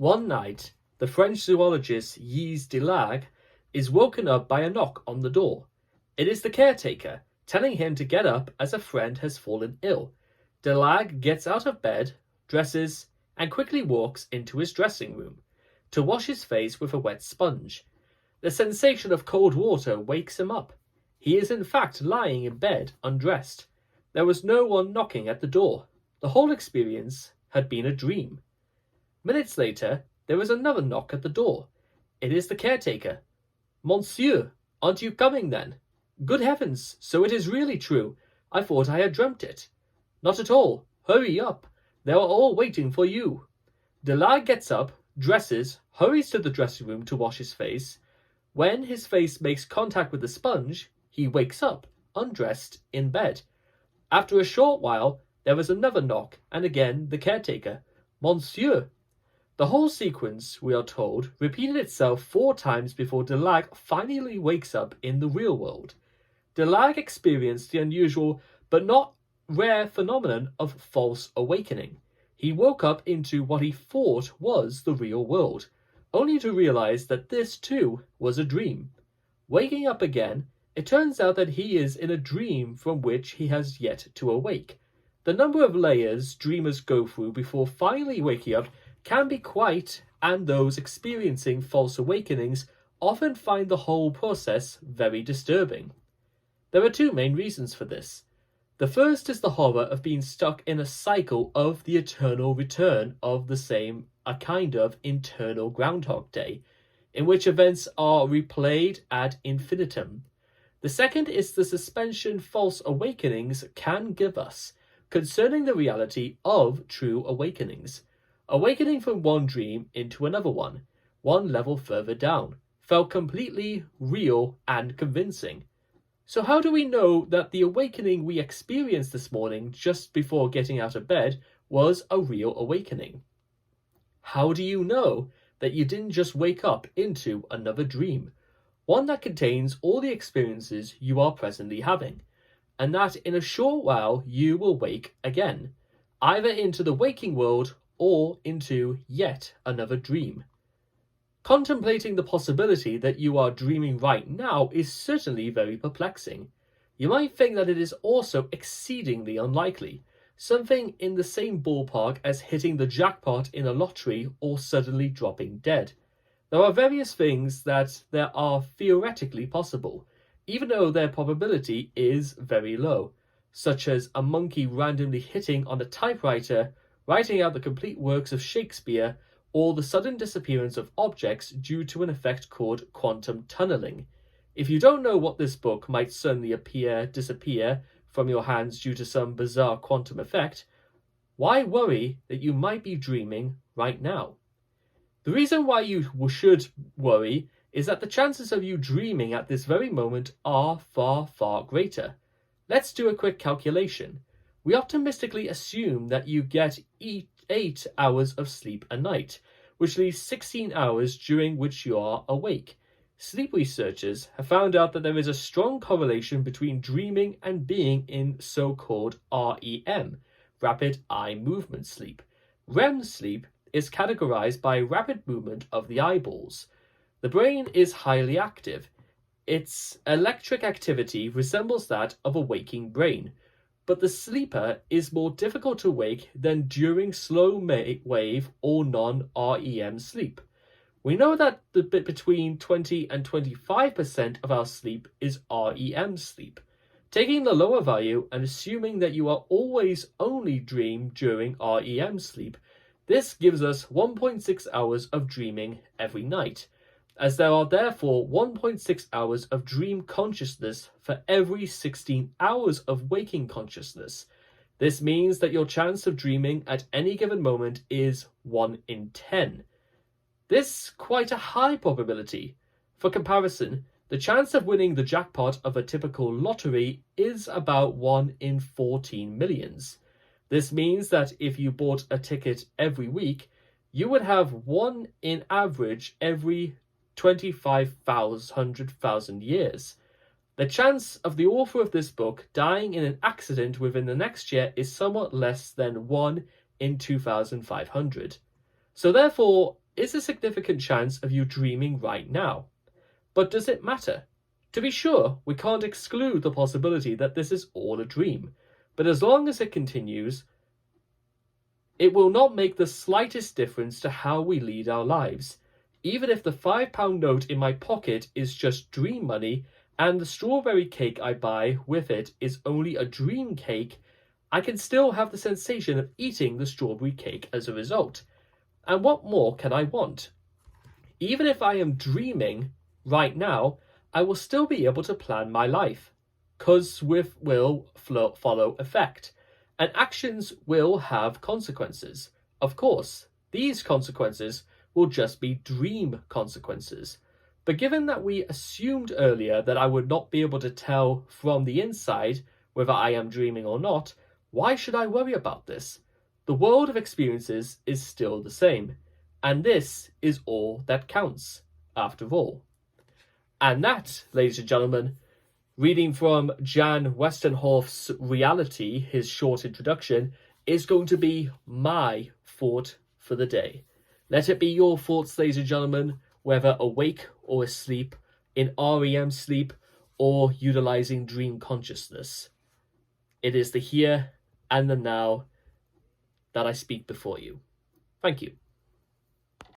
One night, the French zoologist Yves Delague is woken up by a knock on the door. It is the caretaker, telling him to get up as a friend has fallen ill. Delague gets out of bed, dresses, and quickly walks into his dressing room to wash his face with a wet sponge. The sensation of cold water wakes him up. He is in fact lying in bed, undressed. There was no one knocking at the door. The whole experience had been a dream. Minutes later, there is another knock at the door. It is the caretaker. "Monsieur, aren't you coming then? Good heavens, so it is really true. I thought I had dreamt it." "Not at all. Hurry up. They are all waiting for you." Delague gets up, dresses, hurries to the dressing room to wash his face. When his face makes contact with the sponge, he wakes up, undressed, in bed. After a short while, there is another knock, and again the caretaker. "Monsieur." The whole sequence, we are told, repeated itself 4 times before Delague finally wakes up in the real world. Delague experienced the unusual but not rare phenomenon of false awakening. He woke up into what he thought was the real world, only to realize that this too was a dream. Waking up again, it turns out that he is in a dream from which he has yet to awake. The number of layers dreamers go through before finally waking up can be quite, and those experiencing false awakenings often find the whole process very disturbing. There are 2 main reasons for this. The first is the horror of being stuck in a cycle of the eternal return of the same, a kind of internal Groundhog Day, in which events are replayed ad infinitum. The second is the suspension false awakenings can give us concerning the reality of true awakenings. Awakening from one dream into another one level further down, felt completely real and convincing. So how do we know that the awakening we experienced this morning just before getting out of bed was a real awakening? How do you know that you didn't just wake up into another dream, one that contains all the experiences you are presently having, and that in a short while you will wake again, either into the waking world or into yet another dream? Contemplating the possibility that you are dreaming right now is certainly very perplexing. You might think that it is also exceedingly unlikely, something in the same ballpark as hitting the jackpot in a lottery or suddenly dropping dead. There are various things that are theoretically possible, even though their probability is very low, such as a monkey randomly hitting on a typewriter, writing out the complete works of Shakespeare, or the sudden disappearance of objects due to an effect called quantum tunneling. If you don't know what this book might suddenly disappear from your hands due to some bizarre quantum effect, why worry that you might be dreaming right now? The reason why you should worry is that the chances of you dreaming at this very moment are far, far greater. Let's do a quick calculation. We optimistically assume that you get 8 hours of sleep a night, which leaves 16 hours during which you are awake. Sleep researchers have found out that there is a strong correlation between dreaming and being in so-called REM, rapid eye movement sleep. REM sleep is categorized by rapid movement of the eyeballs. The brain is highly active. Its electric activity resembles that of a waking brain, but the sleeper is more difficult to wake than during slow wave or non-REM sleep. We know that the bit between 20 and 25% of our sleep is REM sleep. Taking the lower value and assuming that you are always only dream during REM sleep, this gives us 1.6 hours of dreaming every night, as there are therefore 1.6 hours of dream consciousness for every 16 hours of waking consciousness. This means that your chance of dreaming at any given moment is 1 in 10. This is quite a high probability. For comparison, the chance of winning the jackpot of a typical lottery is about 1 in 14 millions. This means that if you bought a ticket every week, you would have 1 in average every 25,000 years. The chance of the author of this book dying in an accident within the next year is somewhat less than 1 in 2,500. So therefore, is a significant chance of you dreaming right now. But does it matter? To be sure, we can't exclude the possibility that this is all a dream, but as long as it continues, it will not make the slightest difference to how we lead our lives. Even if the £5 note in my pocket is just dream money, and the strawberry cake I buy with it is only a dream cake, I can still have the sensation of eating the strawberry cake as a result. And what more can I want? Even if I am dreaming right now, I will still be able to plan my life. Cause will follow effect, and actions will have consequences. Of course, these consequences will just be dream consequences. But given that we assumed earlier that I would not be able to tell from the inside whether I am dreaming or not, why should I worry about this? The world of experiences is still the same, and this is all that counts, after all. And that, ladies and gentlemen, reading from Jan Westenhoff's Reality, his short introduction, is going to be my thought for the day. Let it be your thoughts, ladies and gentlemen, whether awake or asleep, in REM sleep, or utilizing dream consciousness. It is the here and the now that I speak before you. Thank you.